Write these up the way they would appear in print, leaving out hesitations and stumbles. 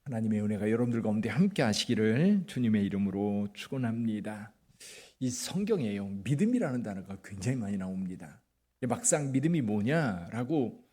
하나님의 은혜가 여러분들 가운데 함께 하시기를 주님의 이름으로 축원합니다. 이 성경에요, 믿음이라는 단어가 굉장히 많이 나옵니다. 막상 믿음이 뭐냐라고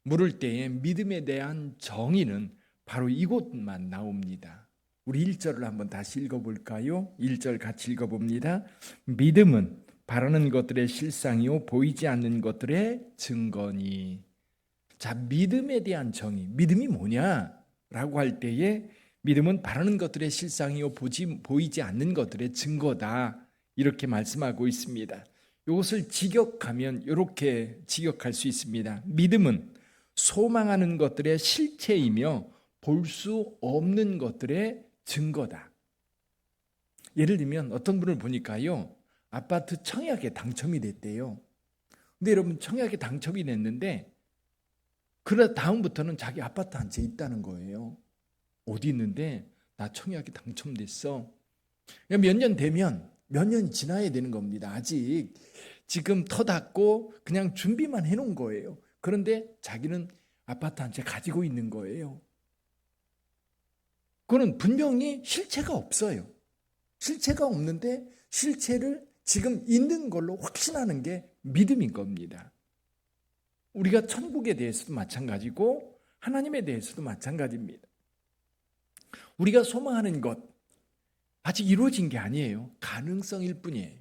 물을 때에 믿음에 대한 정의는 바로 이곳만 나옵니다. 우리 1절을 한번 다시 읽어볼까요? 1절 같이 읽어봅니다. 믿음은 바라는 것들의 실상이요 보이지 않는 것들의 증거니. 자, 믿음에 대한 정의, 믿음이 뭐냐라고 할 때에 믿음은 바라는 것들의 실상이요 보이지 않는 것들의 증거다, 이렇게 말씀하고 있습니다. 이것을 직역하면 이렇게 직역할 수 있습니다. 믿음은 소망하는 것들의 실체이며 볼 수 없는 것들의 증거다. 예를 들면 어떤 분을 보니까요, 아파트 청약에 당첨이 됐대요. 근데 여러분, 청약에 당첨이 됐는데 그러다 다음부터는 자기 아파트 한 채 있다는 거예요. 어디 있는데 나 청약에 당첨됐어. 몇 년 되면 몇 년이 지나야 되는 겁니다. 아직 지금 터 닫고 그냥 준비만 해놓은 거예요. 그런데 자기는 아파트 한 채 가지고 있는 거예요. 그거는 분명히 실체가 없어요. 실체가 없는데 실체를 지금 있는 걸로 확신하는 게 믿음인 겁니다. 우리가 천국에 대해서도 마찬가지고 하나님에 대해서도 마찬가지입니다. 우리가 소망하는 것 아직 이루어진 게 아니에요. 가능성일 뿐이에요.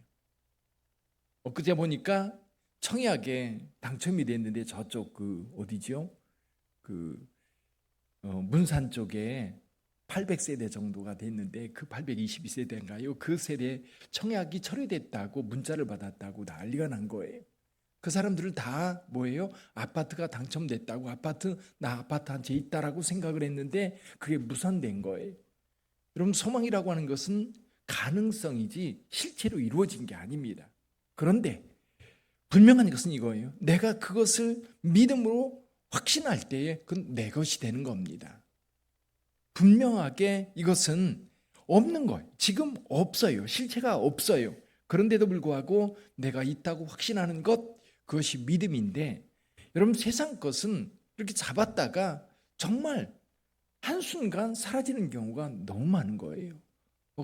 엊그제 보니까 청약에 당첨이 됐는데 저쪽 어디죠? 문산 쪽에 800세대 정도가 됐는데 그 822세대인가요? 그 세대 청약이 처리됐다고 문자를 받았다고 난리가 난 거예요. 그 사람들은 다 뭐예요? 아파트가 당첨됐다고, 나 아파트 한 채 있다라고 생각을 했는데 그게 무산된 거예요. 여러분, 소망이라고 하는 것은 가능성이지 실체로 이루어진 게 아닙니다. 그런데 분명한 것은 이거예요. 내가 그것을 믿음으로 확신할 때에 그건 내 것이 되는 겁니다. 분명하게 이것은 없는 거예요. 지금 없어요. 실체가 없어요. 그런데도 불구하고 내가 있다고 확신하는 것, 그것이 믿음인데, 여러분, 세상 것은 이렇게 잡았다가 정말 한순간 사라지는 경우가 너무 많은 거예요.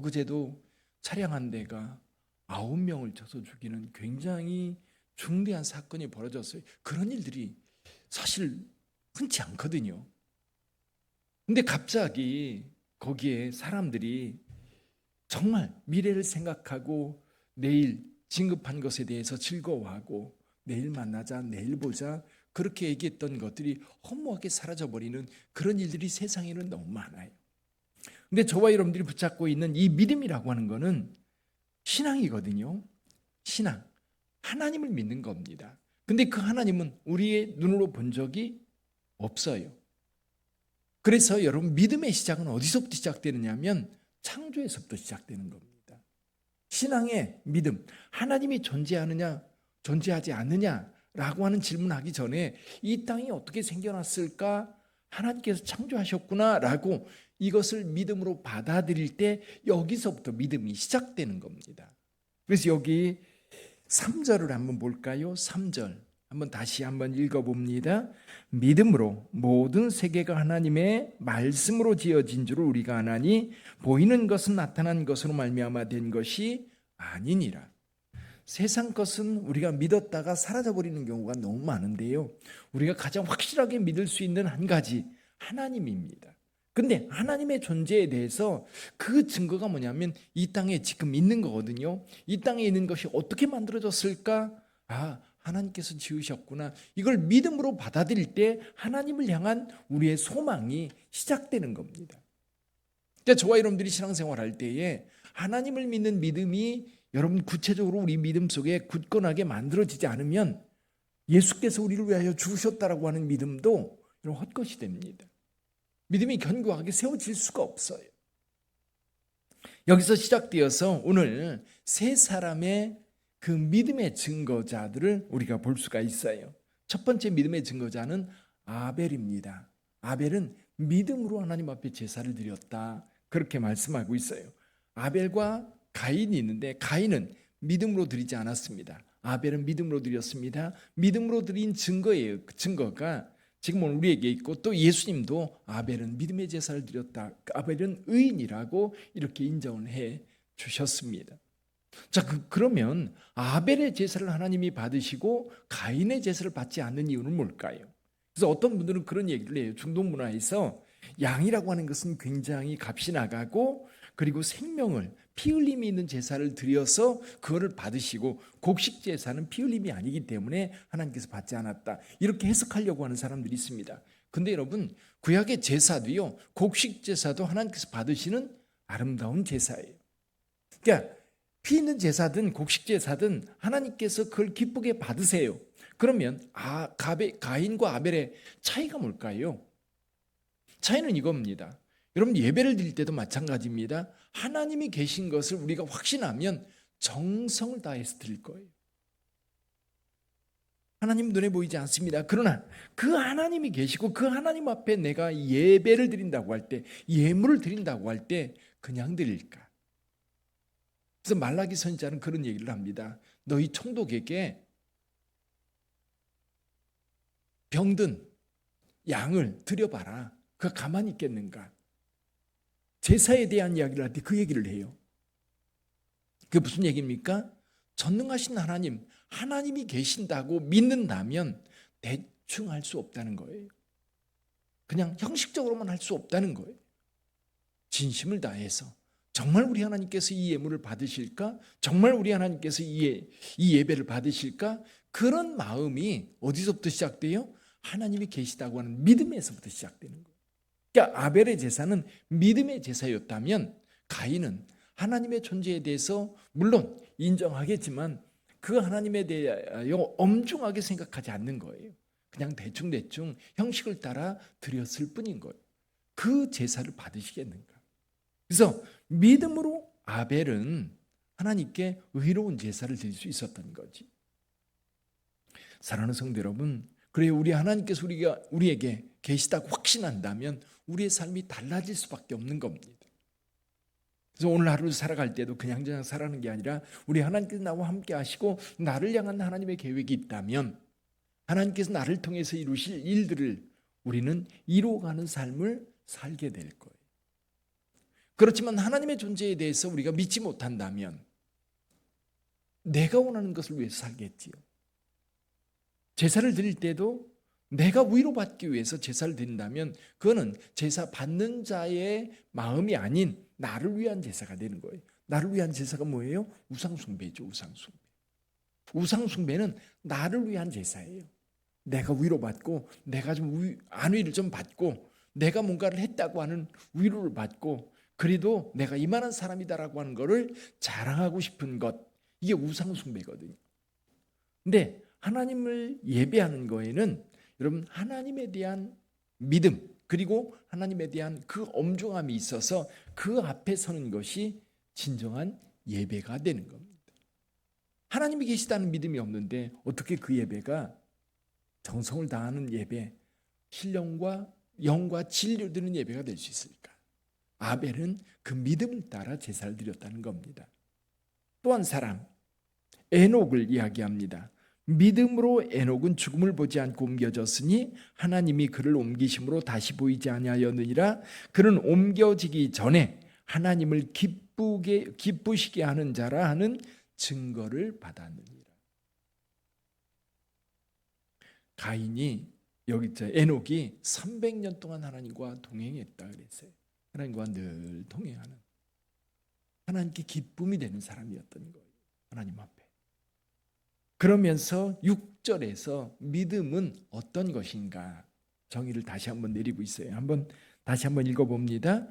그제도 차량 한 대가 9명을 쳐서 죽이는 굉장히 중대한 사건이 벌어졌어요. 그런 일들이 사실 흔치 않거든요. 근데 갑자기 거기에 사람들이 정말 미래를 생각하고 내일 진급한 것에 대해서 즐거워하고 내일 만나자, 내일 보자, 그렇게 얘기했던 것들이 허무하게 사라져버리는 그런 일들이 세상에는 너무 많아요. 근데 저와 여러분들이 붙잡고 있는 이 믿음이라고 하는 거는 신앙이거든요. 신앙, 하나님을 믿는 겁니다. 근데 그 하나님은 우리의 눈으로 본 적이 없어요. 그래서 여러분, 믿음의 시작은 어디서부터 시작되느냐면 창조에서부터 시작되는 겁니다. 신앙의 믿음, 하나님이 존재하느냐 존재하지 않느냐라고 하는 질문하기 전에 이 땅이 어떻게 생겨났을까? 하나님께서 창조하셨구나라고 이것을 믿음으로 받아들일 때 여기서부터 믿음이 시작되는 겁니다. 그래서 여기 3절을 한번 볼까요? 3절 한번 다시 한번 읽어봅니다. 믿음으로 모든 세계가 하나님의 말씀으로 지어진 줄을 우리가 아나니 보이는 것은 나타난 것으로 말미암아 된 것이 아니니라. 세상 것은 우리가 믿었다가 사라져버리는 경우가 너무 많은데요, 우리가 가장 확실하게 믿을 수 있는 한 가지, 하나님입니다. 근데 하나님의 존재에 대해서 그 증거가 뭐냐면 이 땅에 지금 있는 거거든요. 이 땅에 있는 것이 어떻게 만들어졌을까? 하나님께서 지으셨구나. 이걸 믿음으로 받아들일 때 하나님을 향한 우리의 소망이 시작되는 겁니다. 저와 여러분들이 신앙생활할 때에 하나님을 믿는 믿음이 여러분 구체적으로 우리 믿음 속에 굳건하게 만들어지지 않으면 예수께서 우리를 위하여 죽으셨다라고 하는 믿음도 헛것이 됩니다. 믿음이 견고하게 세워질 수가 없어요. 여기서 시작되어서 오늘 세 사람의 그 믿음의 증거자들을 우리가 볼 수가 있어요. 첫 번째 믿음의 증거자는 아벨입니다. 아벨은 믿음으로 하나님 앞에 제사를 드렸다, 그렇게 말씀하고 있어요. 아벨과 가인이 있는데 가인은 믿음으로 드리지 않았습니다. 아벨은 믿음으로 드렸습니다. 믿음으로 드린 증거예요. 그 증거가 지금 오늘 우리에게 있고, 또 예수님도 아벨은 믿음의 제사를 드렸다, 아벨은 의인이라고 이렇게 인정을 해 주셨습니다. 자, 그러면 아벨의 제사를 하나님이 받으시고 가인의 제사를 받지 않는 이유는 뭘까요? 그래서 어떤 분들은 그런 얘기를 해요. 중동 문화에서 양이라고 하는 것은 굉장히 값이 나가고, 그리고 생명을, 피 흘림이 있는 제사를 드려서 그거를 받으시고, 곡식 제사는 피 흘림이 아니기 때문에 하나님께서 받지 않았다, 이렇게 해석하려고 하는 사람들이 있습니다. 근데 여러분, 구약의 제사도요, 곡식 제사도 하나님께서 받으시는 아름다운 제사예요. 그러니까 피 있는 제사든 곡식 제사든 하나님께서 그걸 기쁘게 받으세요. 그러면 가인과 아벨의 차이가 뭘까요? 차이는 이겁니다. 여러분, 예배를 드릴 때도 마찬가지입니다. 하나님이 계신 것을 우리가 확신하면 정성을 다해서 드릴 거예요. 하나님 눈에 보이지 않습니다. 그러나 그 하나님이 계시고 그 하나님 앞에 내가 예배를 드린다고 할 때, 예물을 드린다고 할 때 그냥 드릴까? 그래서 말라기 선지자는 그런 얘기를 합니다. 너희 총독에게 병든 양을 드려봐라. 그가 가만히 있겠는가? 제사에 대한 이야기를 할 때 그 얘기를 해요. 그게 무슨 얘기입니까? 전능하신 하나님, 하나님이 계신다고 믿는다면 대충 할 수 없다는 거예요. 그냥 형식적으로만 할 수 없다는 거예요. 진심을 다해서 정말 우리 하나님께서 이 예물을 받으실까? 정말 우리 하나님께서 이 예배를 받으실까? 그런 마음이 어디서부터 시작돼요? 하나님이 계시다고 하는 믿음에서부터 시작되는 거예요. 그러니까 아벨의 제사는 믿음의 제사였다면, 가인은 하나님의 존재에 대해서 물론 인정하겠지만 그 하나님에 대하여 엄중하게 생각하지 않는 거예요. 그냥 대충대충 형식을 따라 드렸을 뿐인 거예요. 그 제사를 받으시겠는가? 그래서 믿음으로 아벨은 하나님께 의로운 제사를 드릴 수 있었던 거지. 사랑하는 성도 여러분, 그래요, 우리 하나님께서 우리에게 계시다고 확신한다면 우리의 삶이 달라질 수밖에 없는 겁니다. 그래서 오늘 하루를 살아갈 때도 그냥 살아가는 게 아니라 우리 하나님께서 나와 함께 하시고 나를 향한 하나님의 계획이 있다면, 하나님께서 나를 통해서 이루실 일들을 우리는 이루어가는 삶을 살게 될 거예요. 그렇지만 하나님의 존재에 대해서 우리가 믿지 못한다면 내가 원하는 것을 위해서 살겠지요. 제사를 드릴 때도 내가 위로받기 위해서 제사를 드린다면 그거는 제사 받는 자의 마음이 아닌 나를 위한 제사가 되는 거예요. 나를 위한 제사가 뭐예요? 우상숭배죠. 우상숭배는 나를 위한 제사예요. 내가 위로받고, 내가 좀 안위를 좀 받고, 내가 뭔가를 했다고 하는 위로를 받고, 그래도 내가 이만한 사람이다라고 하는 것을 자랑하고 싶은 것, 이게 우상숭배거든요. 근데 하나님을 예배하는 거에는 여러분, 하나님에 대한 믿음, 그리고 하나님에 대한 그 엄중함이 있어서 그 앞에 서는 것이 진정한 예배가 되는 겁니다. 하나님이 계시다는 믿음이 없는데 어떻게 그 예배가 정성을 다하는 예배, 신령과 영과 진리를 드리는 예배가 될 수 있을까? 아벨은 그 믿음을 따라 제사를 드렸다는 겁니다. 또 한 사람, 에녹을 이야기합니다. 믿음으로 에녹은 죽음을 보지 않고 옮겨졌으니 하나님이 그를 옮기심으로 다시 보이지 아니하였느니라. 그는 옮겨지기 전에 하나님을 기쁘시게 하는 자라 하는 증거를 받았느니라. 가인이 에녹이 300년 동안 하나님과 동행했다 그랬어요. 하나님과 늘 동행하는, 하나님께 기쁨이 되는 사람이었던 거예요. 하나님 앞에. 그러면서 6절에서 믿음은 어떤 것인가 정의를 다시 한번 내리고 있어요. 다시 한번 읽어봅니다.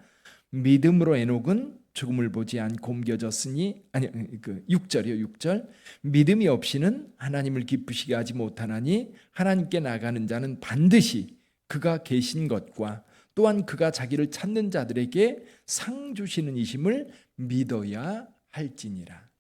믿음으로 에녹은 죽음을 보지 않고 옮겨졌으니, 6절이요. 6절. 믿음이 없이는 하나님을 기쁘시게 하지 못하나니 하나님께 나가는 자는 반드시 그가 계신 것과 또한 그가 자기를 찾는 자들에게 상 주시는 이심을 믿어야 할지니라.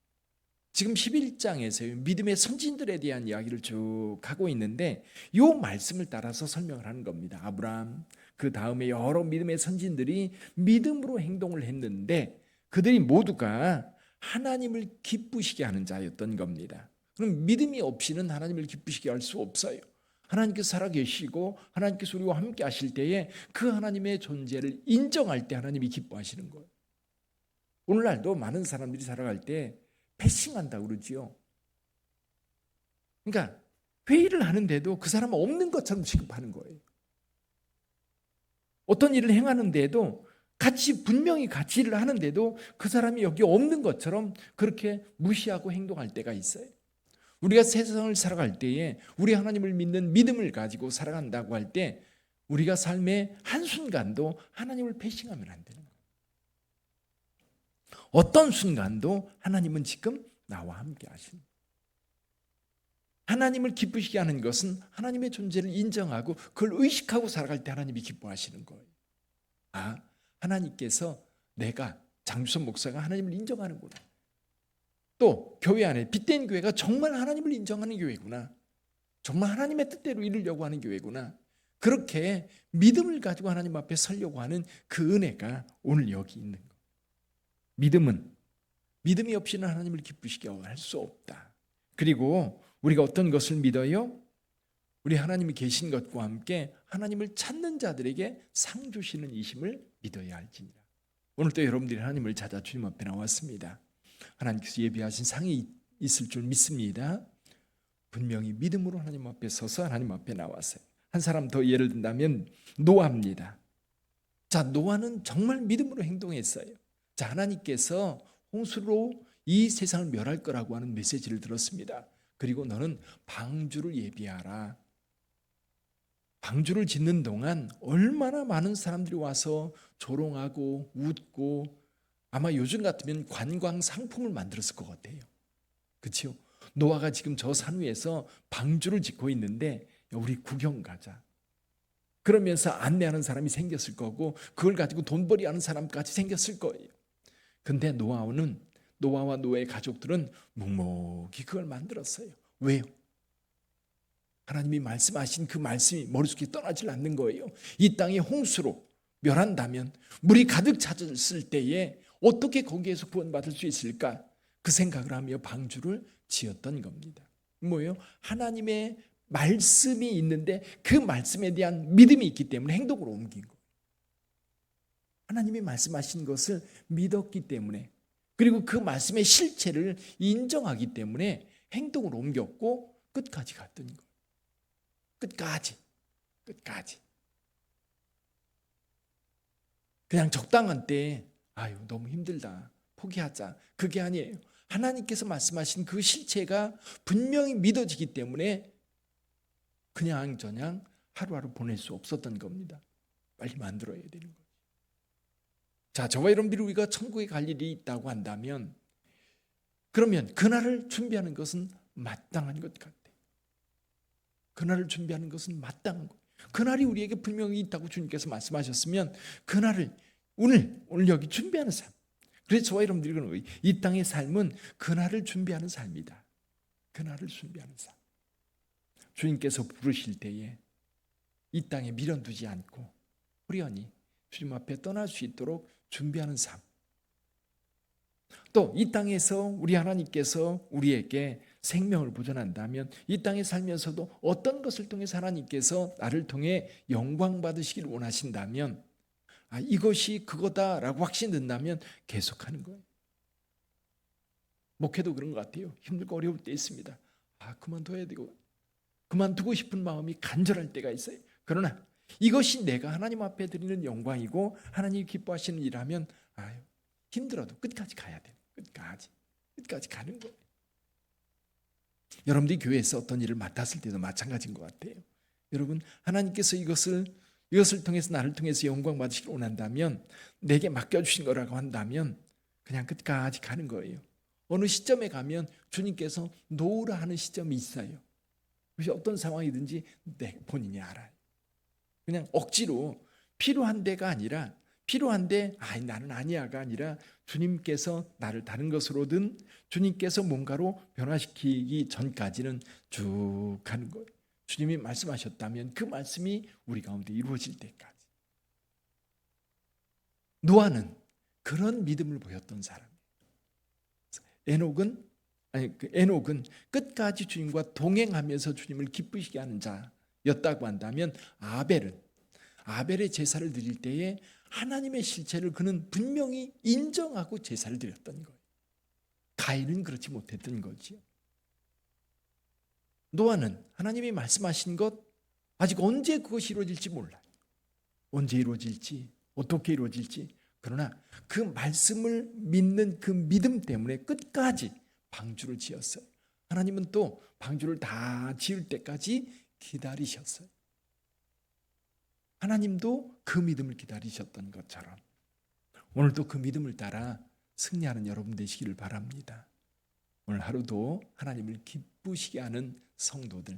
지금 11장에서 믿음의 선진들에 대한 이야기를 쭉 하고 있는데 이 말씀을 따라서 설명을 하는 겁니다. 아브라함, 그 다음에 여러 믿음의 선진들이 믿음으로 행동을 했는데 그들이 모두가 하나님을 기쁘시게 하는 자였던 겁니다. 그럼 믿음이 없이는 하나님을 기쁘시게 할 수 없어요. 하나님께서 살아계시고 하나님께서 우리와 함께 하실 때에 그 하나님의 존재를 인정할 때 하나님이 기뻐하시는 거예요. 오늘날도 많은 사람들이 살아갈 때 패싱한다고 그러지요. 그러니까 회의를 하는데도 그 사람은 없는 것처럼 취급하는 거예요. 어떤 일을 행하는데도 분명히 같이 일을 하는데도 그 사람이 여기 없는 것처럼 그렇게 무시하고 행동할 때가 있어요. 우리가 세상을 살아갈 때에 우리 하나님을 믿는 믿음을 가지고 살아간다고 할 때 우리가 삶의 한순간도 하나님을 배신하면 안 되는 거예요. 어떤 순간도 하나님은 지금 나와 함께 하십니다. 하나님을 기쁘시게 하는 것은 하나님의 존재를 인정하고 그걸 의식하고 살아갈 때 하나님이 기뻐하시는 거예요. 하나님께서 내가 장주선 목사가 하나님을 인정하는구나. 또 교회 안에 빛된 교회가 정말 하나님을 인정하는 교회구나. 정말 하나님의 뜻대로 이루려고 하는 교회구나. 그렇게 믿음을 가지고 하나님 앞에 서려고 하는 그 은혜가 오늘 여기 있는 거예요. 믿음이 없이는 하나님을 기쁘시게 할 수 없다. 그리고 우리가 어떤 것을 믿어요? 우리 하나님이 계신 것과 함께 하나님을 찾는 자들에게 상 주시는 이심을 믿어야 할지니라. 오늘 또 여러분들이 하나님을 찾아 주님 앞에 나왔습니다. 하나님께서 예비하신 상이 있을 줄 믿습니다. 분명히 믿음으로 하나님 앞에 서서 하나님 앞에 나왔어요. 한 사람 더 예를 든다면 노아입니다. 자, 노아는 정말 믿음으로 행동했어요. 자, 하나님께서 홍수로 이 세상을 멸할 거라고 하는 메시지를 들었습니다. 그리고 너는 방주를 예비하라. 방주를 짓는 동안 얼마나 많은 사람들이 와서 조롱하고 웃고 아마 요즘 같으면 관광 상품을 만들었을 것 같아요. 그렇죠? 노아가 지금 저 산 위에서 방주를 짓고 있는데 우리 구경 가자. 그러면서 안내하는 사람이 생겼을 거고 그걸 가지고 돈벌이 하는 사람까지 생겼을 거예요. 근데 노아와 노아의 가족들은 묵묵히 그걸 만들었어요. 왜요? 하나님이 말씀하신 그 말씀이 머릿속에 떠나질 않는 거예요. 이 땅에 홍수로 멸한다면 물이 가득 찼을 때에 어떻게 거기에서 구원받을 수 있을까? 그 생각을 하며 방주를 지었던 겁니다. 뭐예요? 하나님의 말씀이 있는데 그 말씀에 대한 믿음이 있기 때문에 행동으로 옮긴 거예요. 하나님이 말씀하신 것을 믿었기 때문에 그리고 그 말씀의 실체를 인정하기 때문에 행동으로 옮겼고 끝까지 갔던 거예요. 끝까지. 그냥 적당한 때에 너무 힘들다. 포기하자. 그게 아니에요. 하나님께서 말씀하신 그 실체가 분명히 믿어지기 때문에 그냥 하루하루 보낼 수 없었던 겁니다. 빨리 만들어야 되는 거죠. 자, 저와 여러분들이 우리가 천국에 갈 일이 있다고 한다면 그러면 그날을 준비하는 것은 마땅한 것 같아요. 그날을 준비하는 것은 마땅한 거예요. 그날이 우리에게 분명히 있다고 주님께서 말씀하셨으면 그날을 오늘 여기 준비하는 삶. 그래서 저와 여러분들이 이 땅의 삶은 그날을 준비하는 삶이다. 그날을 준비하는 삶. 주님께서 부르실 때에 이 땅에 미련두지 않고 후련히 주님 앞에 떠날 수 있도록 준비하는 삶. 또 이 땅에서 우리 하나님께서 우리에게 생명을 보존한다면 이 땅에 살면서도 어떤 것을 통해서 하나님께서 나를 통해 영광 받으시기를 원하신다면 이것이 그거다라고 확신된다면 계속하는 거예요. 목회도 그런 것 같아요. 힘들고 어려울 때 있습니다. 그만둬야 되고 그만두고 싶은 마음이 간절할 때가 있어요. 그러나 이것이 내가 하나님 앞에 드리는 영광이고 하나님이 기뻐하시는 일하면 힘들어도 끝까지 가야 돼요. 끝까지 가는 거예요. 여러분들이 교회에서 어떤 일을 맡았을 때도 마찬가지인 것 같아요. 여러분 하나님께서 이것을 통해서 나를 통해서 영광 받으시길 원한다면 내게 맡겨주신 거라고 한다면 그냥 끝까지 가는 거예요. 어느 시점에 가면 주님께서 놓으라 하는 시점이 있어요. 그래서 어떤 상황이든지 본인이 알아요. 그냥 억지로 필요한 데가 아니라 필요한데 나는 아니야가 아니라 주님께서 나를 다른 것으로든 주님께서 뭔가로 변화시키기 전까지는 쭉 가는 거예요. 주님이 말씀하셨다면 그 말씀이 우리 가운데 이루어질 때까지. 노아는 그런 믿음을 보였던 사람이에요. 에녹은 끝까지 주님과 동행하면서 주님을 기쁘시게 하는 자, 였다고 한다면 아벨의 제사를 드릴 때에 하나님의 실체를 그는 분명히 인정하고 제사를 드렸던 거예요. 가인은 그렇지 못했던 거지요. 노아는 하나님이 말씀하신 것 아직 언제 그것이 이루어질지 몰라요. 언제 이루어질지, 어떻게 이루어질지. 그러나 그 말씀을 믿는 그 믿음 때문에 끝까지 방주를 지었어요. 하나님은 또 방주를 다 지을 때까지 기다리셨어요. 하나님도 그 믿음을 기다리셨던 것처럼 오늘도 그 믿음을 따라 승리하는 여러분 되시기를 바랍니다. 오늘 하루도 하나님을 기쁘시게 하는 성도들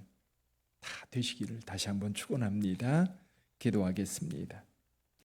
다 되시기를 다시 한번 축원합니다. 기도하겠습니다.